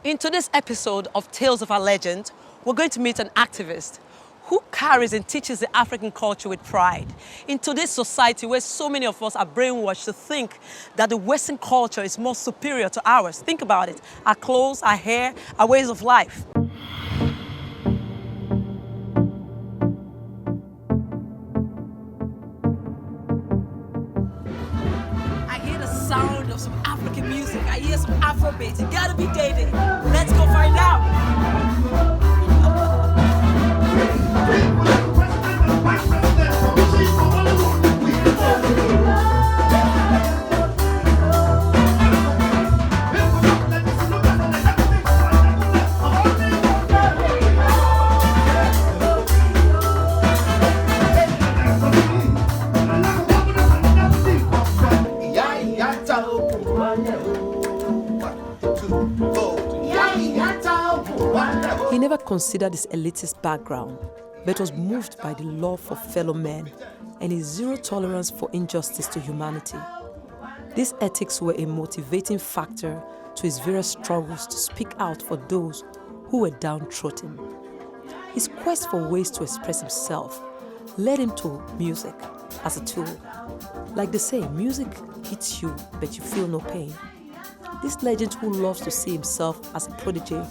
In today's episode of Tales of Our Legend, we're going to meet an activist who carries and teaches the African culture with pride. In today's society where so many of us are brainwashed to think that the Western culture is more superior to ours, think about it, our clothes, our hair, our ways of life. I hear the sound of some African music. I hear some Afrobeat. It gotta be Dede. Let's go find out. He never considered his elitist background, but was moved by the love for fellow men and his zero tolerance for injustice to humanity. These ethics were a motivating factor to his various struggles to speak out for those who were downtrodden. His quest for ways to express himself led him to music as a tool. Like they say, music hits you, but you feel no pain. This legend, who loves to see himself as a protege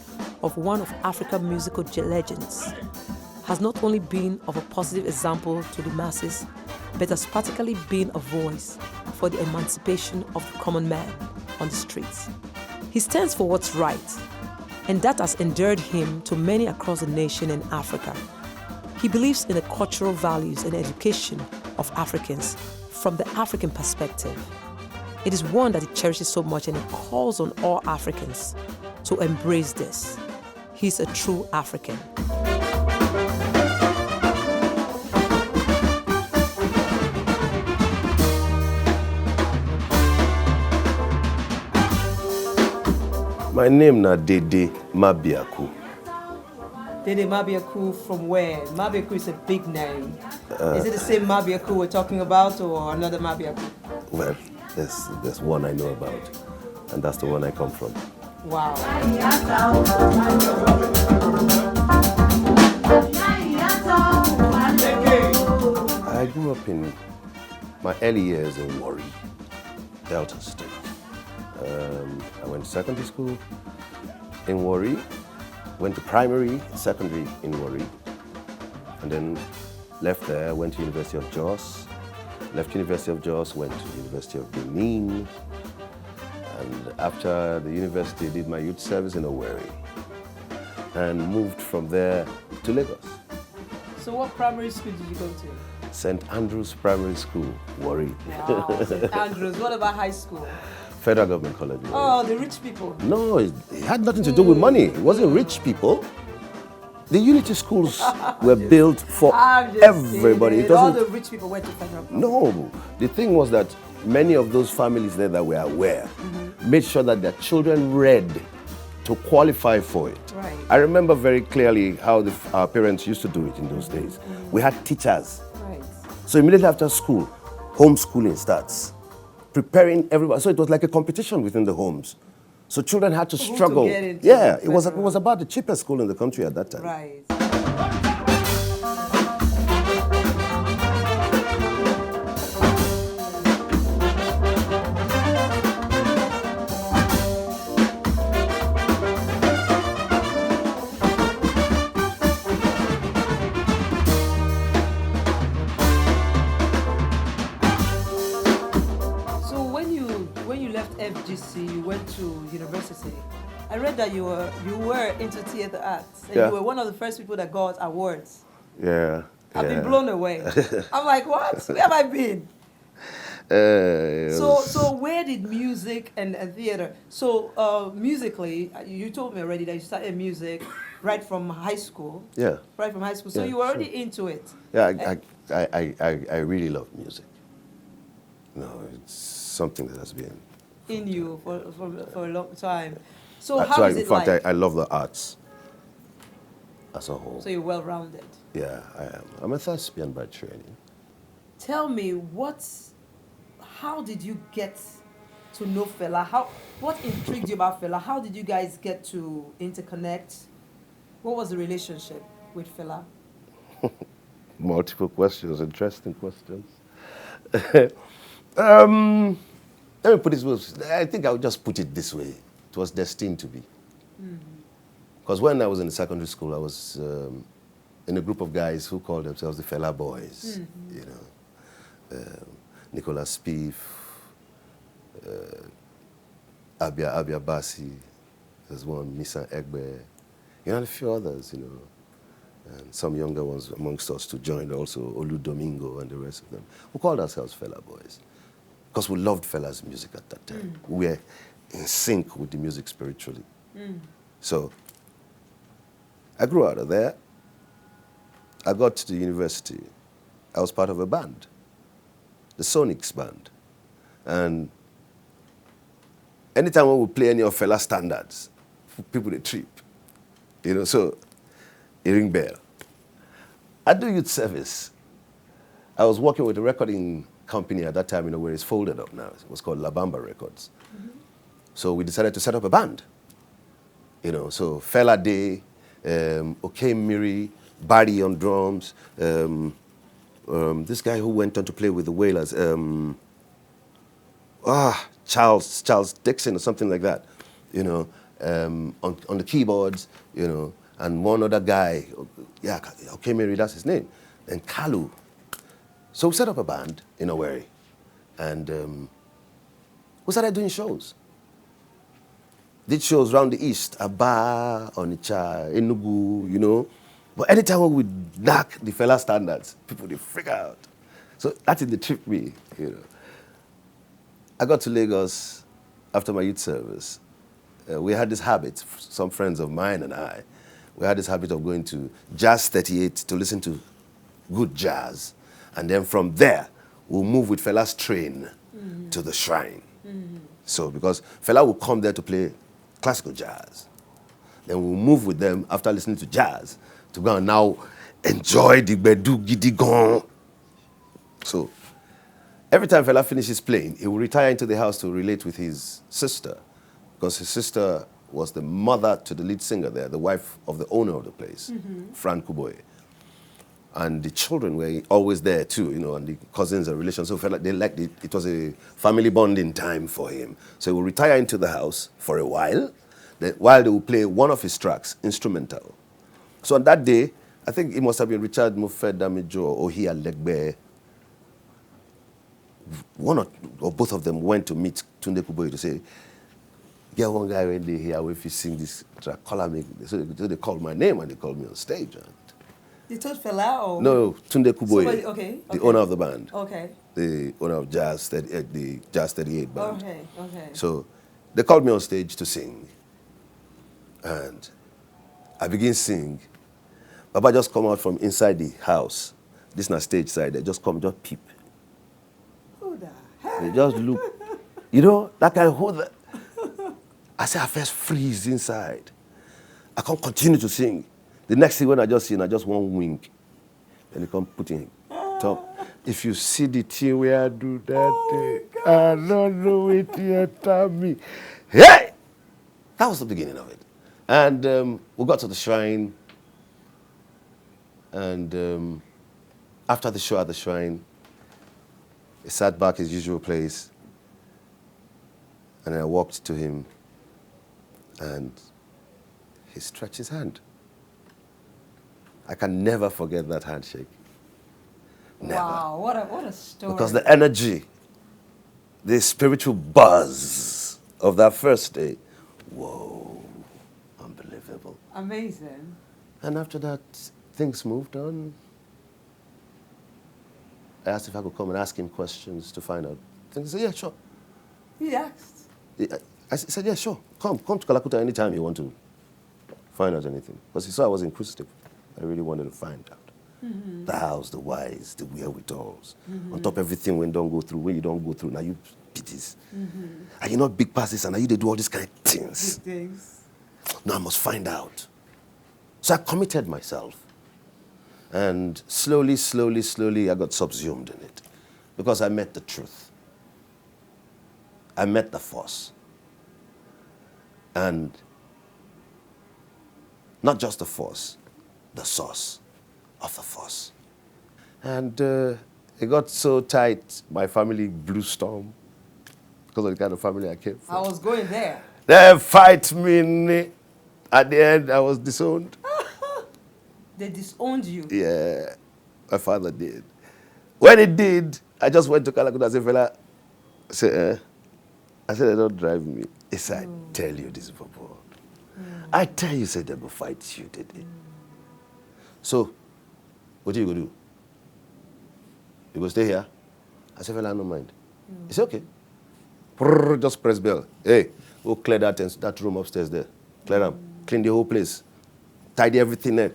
of one of Africa's musical legends, has not only been of a positive example to the masses, but has particularly been a voice for the emancipation of the common man on the streets. He stands for what's right, and that has endeared him to many across the nation and Africa. He believes in the cultural values and education of Africans from the African perspective. It is one that he cherishes so much, and he calls on all Africans to embrace this. He's a true African. My name is Dede Mabiaku. Dede Mabiaku from where? Mabiaku is a big name. Is it the same Mabiaku we're talking about or another Mabiaku? Well, there's one I know about, and that's the one I come from. Wow. I grew up in my early years in Warri, Delta State. I went to secondary school in Warri, went to primary, secondary in Warri, and then left there, went to University of Jos. Left University of Jos, went to University of Benin, and after the university did my youth service in Owerri, and moved from there to Lagos. So what primary school did you go to? St. Andrew's Primary School, Warri. Wow, St. Andrew's. What about high school? Federal Government College. Oh, the rich people. No, it had nothing to do with money. It wasn't rich people. The unity schools were built for everybody. It all the rich people went to federal government. No, the thing was that many of those families there that were aware made sure that their children read to qualify for it. Right. I remember very clearly how our parents used to do it in those days. We had teachers. Right. So immediately after school, homeschooling starts, preparing everybody. So it was like a competition within the homes. So children had to struggle. To get into it was about the cheapest school in the country at that time. Right. FGC, you went to university. I read that you were into theater arts, and you were one of the first people that got awards. Yeah. I've been blown away. I'm like, what? Where have I been? So where did music and theater? So musically, you told me already that you started music right from high school. Yeah. Right from high school. So you were already into it. Yeah, I really love music. No, it's something that has been in you for a long time. So how is it like? In fact, I love the arts as a whole. So you're well-rounded. Yeah, I am. I'm a thespian by training. Tell me, how did you get to know Fela? What intrigued you about Fela? How did you guys get to interconnect? What was the relationship with Fela? Multiple questions, interesting questions. um, Let me put it this way. I think I would just put it this way. It was destined to be. Because when I was in secondary school, I was in a group of guys who called themselves the Fela Boys. You know, Nicholas Spieth, Abia Bassi, there's one, Misa Egbe, you know, and a few others, you know, and some younger ones amongst us to join also, Olu Domingo and the rest of them. We called ourselves Fela Boys because we loved Fela's music at that time. We were in sync with the music spiritually. So I grew out of there. I got to the university. I was part of a band, the Sonics band. And anytime when we play any of Fela standards, people they trip. You know, so it ring bell. I do youth service. I was working with a recording company at that time, you know, where it's folded up now. It was called La Bamba Records. So we decided to set up a band. You know, so Fela Day, Oke Miri, Barry on drums, this guy who went on to play with the Wailers, Charles Dixon or something like that, you know, on the keyboards, you know, and one other guy, yeah, Oke Miri, that's his name, and Kalu. So we set up a band in Owerri, and we started doing shows. Did shows around the east, Aba, Onitsha, Enugu, you know. But anytime we would knock the Fela standards, people, they freak out. So that's it, they tripped me, you know. I got to Lagos after my youth service. We had this habit, some friends of mine and I, we had this habit of going to Jazz 38 to listen to good jazz. And then from there, we'll move with Fela's train to the shrine. So because Fela will come there to play classical jazz. Then we'll move with them after listening to jazz to go and now enjoy the Bedu Gidigon. So every time Fela finishes playing, he will retire into the house to relate with his sister, because his sister was the mother to the lead singer there, the wife of the owner of the place, Fran Kuboye. And the children were always there too, you know, and the cousins and relations. So Fela, they liked it. It was a family bonding time for him. So he would retire into the house for a while, while they would play one of his tracks, instrumental. So on that day, I think it must have been Richard Mufed Damijo or Ohia Legbe. One or both of them went to meet Tunde Kuboye to say, get one guy when they hear if you sing this track, call me. So they called my name and they called me on stage. You told Fela or? No, Tunde Kuboye, Somebody, okay. The owner of the band. Okay. The owner of the Jazz 38 band. Okay. So they called me on stage to sing. And I begin sing. Baba just come out from inside the house. This is not stage side. They just come, just peep. Who the heck? They just look. You know, that guy hold that. I say I first freeze inside. I can't continue to sing. The next thing when I just sing, I just one wink. Then he come put in top. If you see the thing where I do that thing, I don't know what you tell me. Hey! That was the beginning of it. And we got to the shrine. And after the show at the shrine, he sat back his usual place. And I walked to him. And he stretched his hand. I can never forget that handshake. Never. Wow, what a story. Because the energy, the spiritual buzz of that first day, whoa, unbelievable. Amazing. And after that, things moved on. I asked if I could come and ask him questions to find out. He said, yeah, sure. He asked? I said, yeah, sure. Come to Kalakuta anytime you want to find out anything. Because he saw I was inquisitive. I really wanted to find out. The hows, the whys, the wherewithals. On top of everything when you don't go through, now you pities. Are you not big passes and are you they do all these kind of things? Big things. No, I must find out. So I committed myself. And slowly, I got subsumed in it. Because I met the truth. I met the force. And not just the force, the source of the force. And it got so tight, my family blew storm because of the kind of family I came from. I was going there. They fight me. At the end, I was disowned. They disowned you? Yeah, my father did. When he did, I just went to Kalakuta and said, Fela, I said, they don't drive me. He said, I tell you this, Papa. I tell you, said they go fight you, Dede. So, what are you going to do? You go stay here? I said, Fela, I don't mind. He said, okay. Just press bell. Hey, go clear that room upstairs there. Clear them. Clean the whole place. Tidy everything there.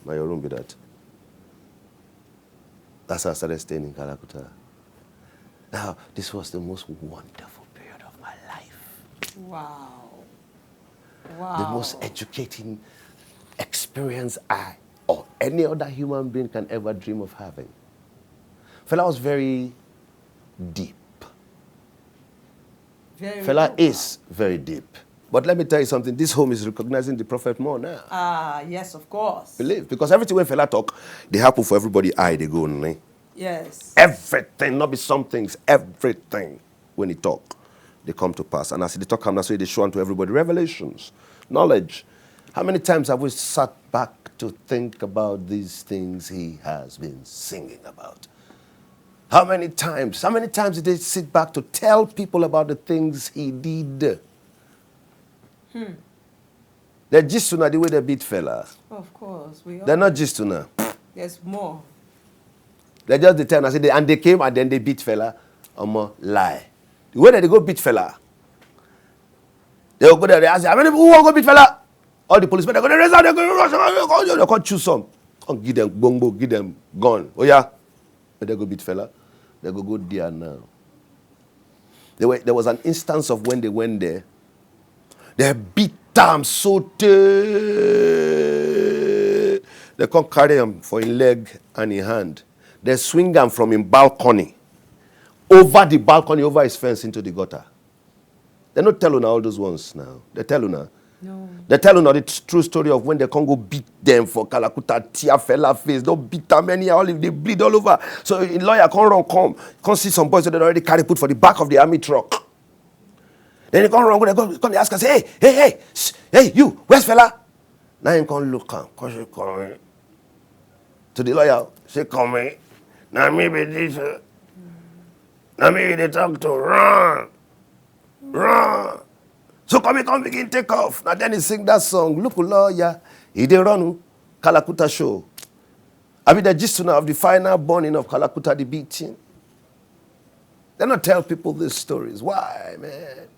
My room be that. That's how I started staying in Kalakuta. Now, this was the most wonderful period of my life. Wow. Wow. The most educating experience I or any other human being can ever dream of having. Fela was very deep. Fela is very deep. But let me tell you something, this home is recognizing the prophet more now. Yes, of course. Believe, because everything when Fela talk, they happen for everybody eye, they go on. Yes. Everything, not be some things, everything when he talk, they come to pass. And as they talk, that's why they show unto everybody revelations, knowledge. How many times have we sat back to think about these things he has been singing about? How many times did they sit back to tell people about the things he did? They're just the way they beat Fela. Of course. They're not just There's more. They're just the ten. And they came and then they beat Fela. Lie. The way that they go beat Fela, they'll go there, they ask, how many people who want to go beat Fela? All the policemen, they're going to raise out, they're going to choose some. Come give them bongo, give them gun. Oh yeah. But they go beat Fela. They go there now. There was an instance of when they went there. They beat them so they can't carry him for his leg and his hand. They swing him from his balcony, over the balcony, over his fence into the gutter. They not tell you all those ones now. They tell you now. No. They tell you now the true story of when they can't go beat them for Kalakuta, tear Fela face. Don't beat them anyhow, they bleed all over. So a lawyer can't see some boys that they already carry put for the back of the army truck. Then they come they ask us, hey, you, where's Fela? Now he come look am, cause she coming. To the lawyer, she coming. Now maybe this, now maybe they talk to run. So come begin take off. Now then he sing that song, look lawyer, he dey run Kalakuta show. I mean the gist of the final burning of Kalakuta, the beating. They not tell people these stories. Why, man?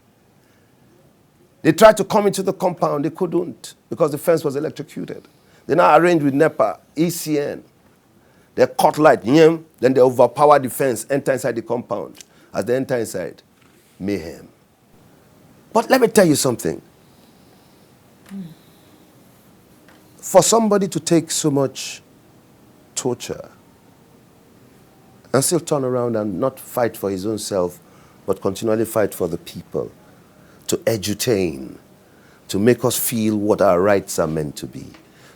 They tried to come into the compound, they couldn't because the fence was electrocuted. They now arranged with NEPA, ECN. They cut light, then they overpower the fence, enter inside the compound. As they enter inside, mayhem. But let me tell you something. For somebody to take so much torture and still turn around and not fight for his own self, but continually fight for the people, to edutain, to make us feel what our rights are meant to be,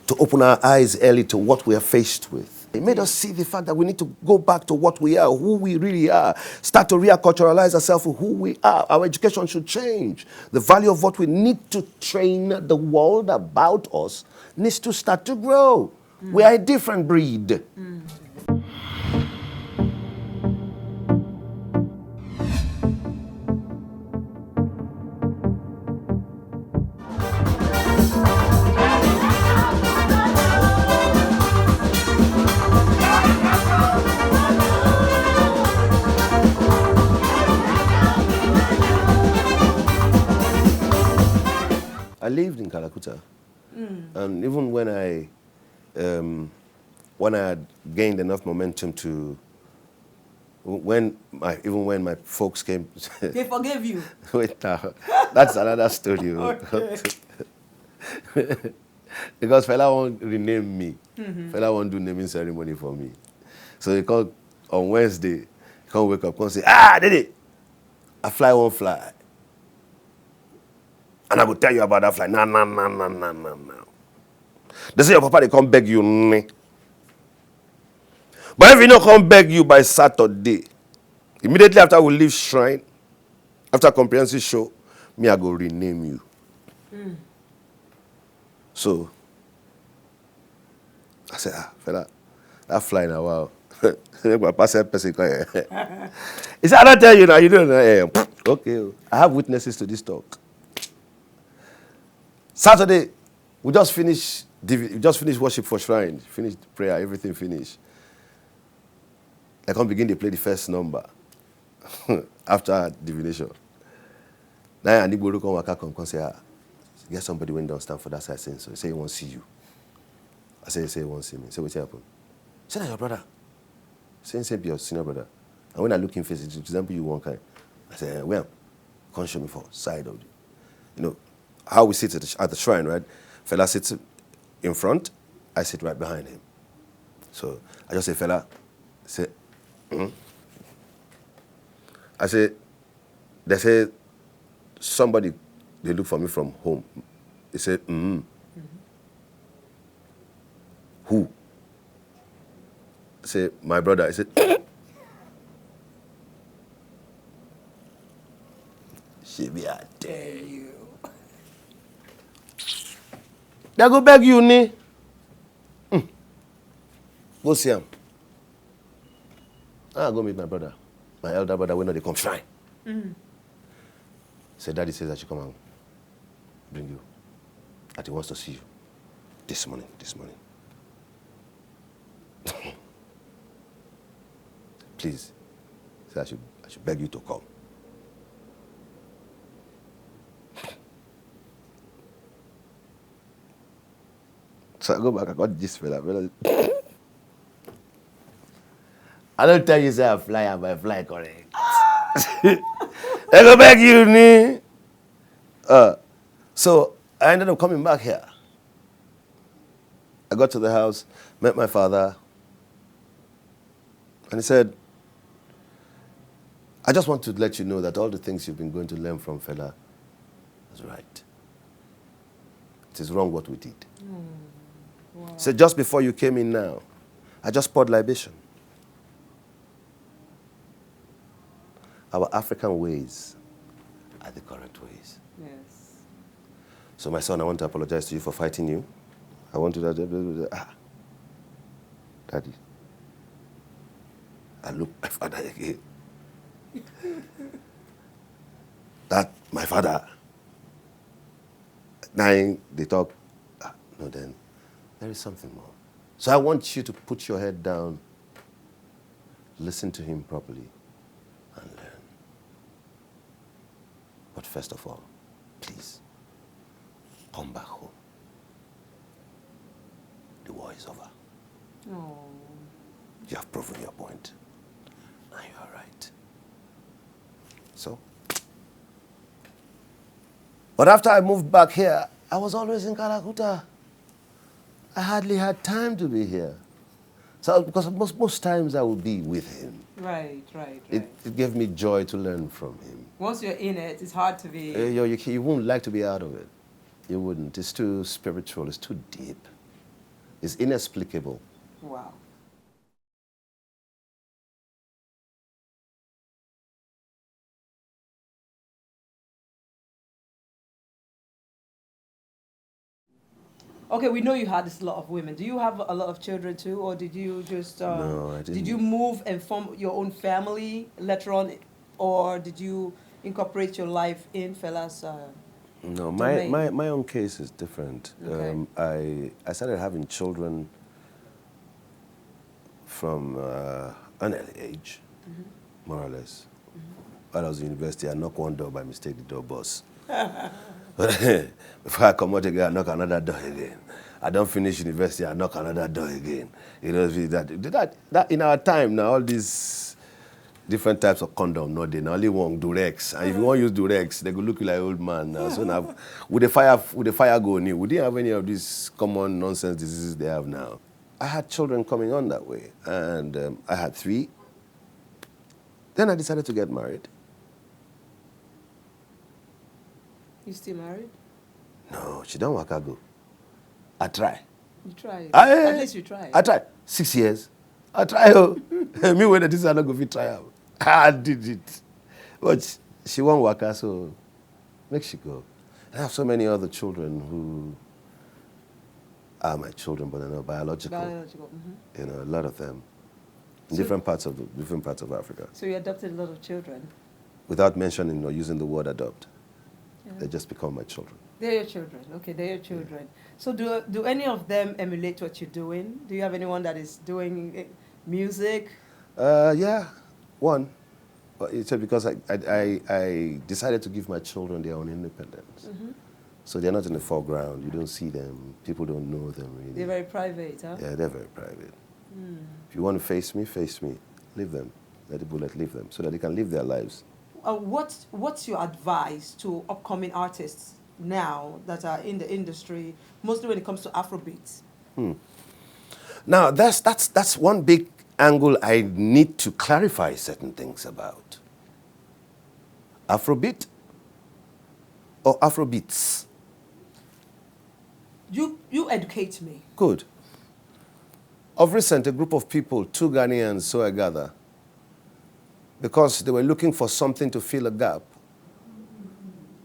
to open our eyes early to what we are faced with. It made us see the fact that we need to go back to what we are, who we really are, start to reculturalize ourselves with who we are. Our education should change. The value of what we need to train the world about us needs to start to grow. We are a different breed. I lived in Kalakuta, and even when I had gained enough momentum to, when my folks came, They forgave you. wait now, that's another story. Okay. Because Fela won't rename me. Fela won't do naming ceremony for me. So he called on Wednesday. He can't wake up, can't say, Dede, I fly one fly. And I will tell you about that fly. Nah. They say your papa, they come beg you. But if he not come beg you by Saturday, immediately after we leave shrine, after comprehensive show, me, I go rename you. So, I said, fella, that fly now, wow. My person come here. He said, I don't tell you now, you don't know. Okay, I have witnesses to this talk. Saturday, we just finished worship for shrine, finished prayer, everything finished. I can't begin to play the first number after divination. Now I need to come say, get somebody when don't stand for that side saying so. He say he won't see you. I say he won't see me. Say what's happened? Say that your brother. Say be your senior brother. And when I look in face, for example, you one kind. I say, well, come show me for side of the, how we sit at the shrine, right? Fela sits in front, I sit right behind him. So I just say, Fela, say, I say, they say, somebody, they look for me from home. They say, Who? I say, my brother. I said, she be, I tell you. They go beg you, ni. Go see him. I go meet my brother. My elder brother, when they come shrine. Say, Daddy says I should come and bring you. That he wants to see you. This morning. Please. Say, I should beg you to come. So I go back, I got this fella. I don't tell you, say I fly, but I fly correct. I go back, you ni. So I ended up coming back here. I got to the house, met my father, and he said, I just want to let you know that all the things you've been going to learn from Fela is right. It is wrong what we did. Wow. He said, just before you came in now, I just poured libation. Our African ways are the correct ways. Yes. So my son, I want to apologize to you for fighting you. I want to... Daddy. I look my father again. That my father. Now they talk. No, then there is something more. So I want you to put your head down, listen to him properly, and learn. But first of all, please, come back home. The war is over. Oh. You have proven your point. And you are right. So, but after I moved back here, I was always in Kalakuta. I hardly had time to be here. So, because most times I would be with him. Right. It gave me joy to learn from him. Once you're in it, it's hard to be... You wouldn't like to be out of it. You wouldn't. It's too spiritual. It's too deep. It's inexplicable. Wow. Okay, we know you had a lot of women. Do you have a lot of children too, or did you just... No, I didn't. Did you move and form your own family later on, or did you incorporate your life in Fela's No, domain? my own case is different. Okay. I started having children from an early age, more or less. While I was in university, I knocked one door by mistake, the door bust. Before I come out again, I knock another door again. I don't finish university, I knock another door again. You know, that in our time now, all these different types of condom, no, they only want Durex. And if you want to use Durex, they go look you like old man now. So now, with the fire going, we didn't have any of these common nonsense diseases they have now. I had children coming on that way, and I had 3. Then I decided to get married. You still married? No, she don't work, I go. I try. You try. At least you try. I try. 6 years. I try. Me when this I not go fit try out. I did it. But she won't work, so make she go. I have so many other children who are my children, but they're not biological. You know, a lot of them. In different parts of Africa. So you adopted a lot of children? Without mentioning or using the word adopt. Yeah. They just become my children. They're your children. Okay, they're your children. Yeah. So do any of them emulate what you're doing? Do you have anyone that is doing music? Yeah, one. But it's because I decided to give my children their own independence. Mm-hmm. So they're not in the foreground. You don't see them. People don't know them really. They're very private, huh? Yeah, they're very private. If you want to face me, leave them. Let the bullet leave them so that they can live their lives. What's your advice to upcoming artists now that are in the industry, mostly when it comes to Afrobeats? Now, that's one big angle I need to clarify certain things about. Afrobeat or Afrobeats? You educate me. Good. Of recent, a group of people, 2 Ghanaians, so I gather, because they were looking for something to fill a gap,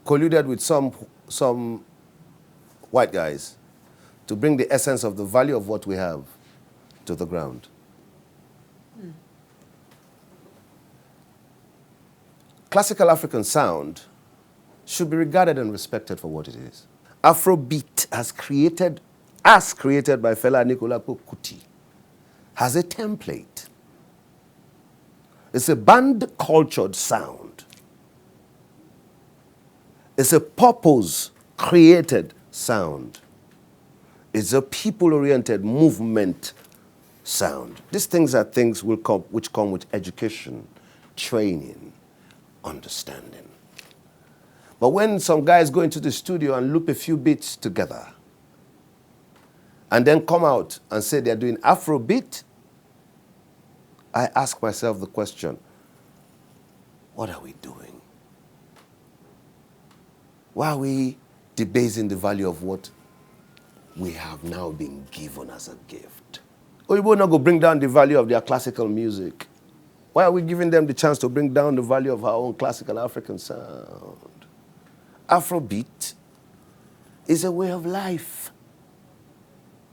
colluded with some white guys to bring the essence of the value of what we have to the ground. Classical African sound should be regarded and respected for what it is. Afrobeat, as created by Fela Kuti, has a template. It's a band-cultured sound. It's a purpose-created sound. It's a people-oriented movement sound. These things are things which come with education, training, understanding. But when some guys go into the studio and loop a few beats together and then come out and say they're doing Afrobeat, I ask myself the question, what are we doing? Why are we debasing the value of what we have now been given as a gift? Or will not go bring down the value of their classical music. Why are we giving them the chance to bring down the value of our own classical African sound? Afrobeat is a way of life.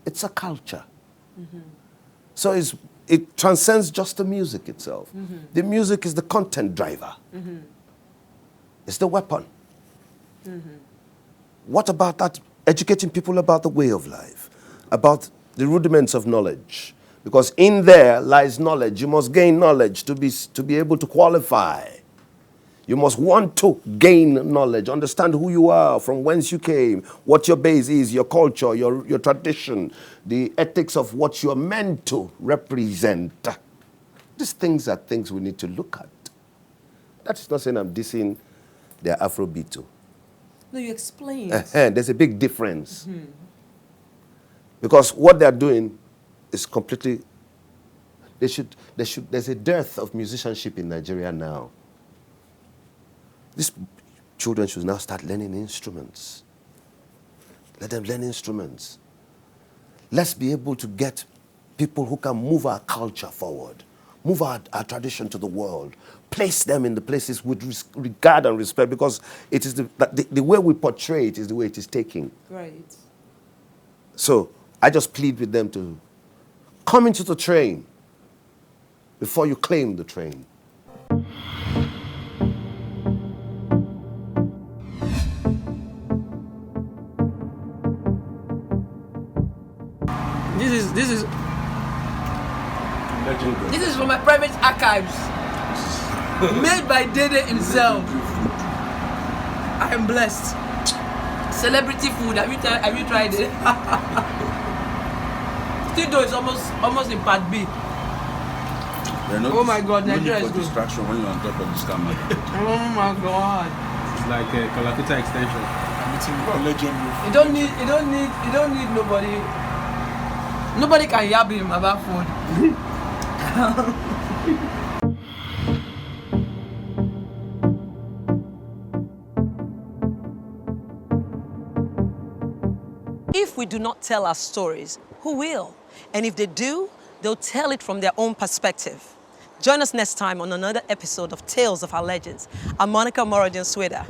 It's a culture. Mm-hmm. So it transcends just the music itself. Mm-hmm. The music is the content driver. Mm-hmm. It's the weapon. Mm-hmm. What about that? Educating people about the way of life, about the rudiments of knowledge. Because in there lies knowledge. You must gain knowledge to be able to qualify. You must want to gain knowledge, understand who you are, from whence you came, what your base is, your culture, your tradition, the ethics of what you're meant to represent. These things are things we need to look at. That's not saying I'm dissing their Afrobeat too. No, you explain. There's a big difference. Mm-hmm. Because what they're doing is completely... There's a dearth of musicianship in Nigeria now. These children should now start learning instruments. Let them learn instruments. Let's be able to get people who can move our culture forward, move our tradition to the world, place them in the places with regard and respect, because it is the way we portray it is the way it is taken. Right. So I just plead with them to come into the train before you claim the train. This is from my private archives, made by Dede himself. I am blessed. Celebrity food. Have you tried it? Still though, it's almost in part B. Oh my God, Nigeria is good. Distraction when you're on top of this camera. Oh my God. It's like a Kalakuta extension. You don't need nobody. Nobody can yab him about food. if we do not tell our stories, who will? And if they do, they'll tell it from their own perspective. Join us next time on another episode of Tales of Our Legends. I'm Monica Morodin Sweda.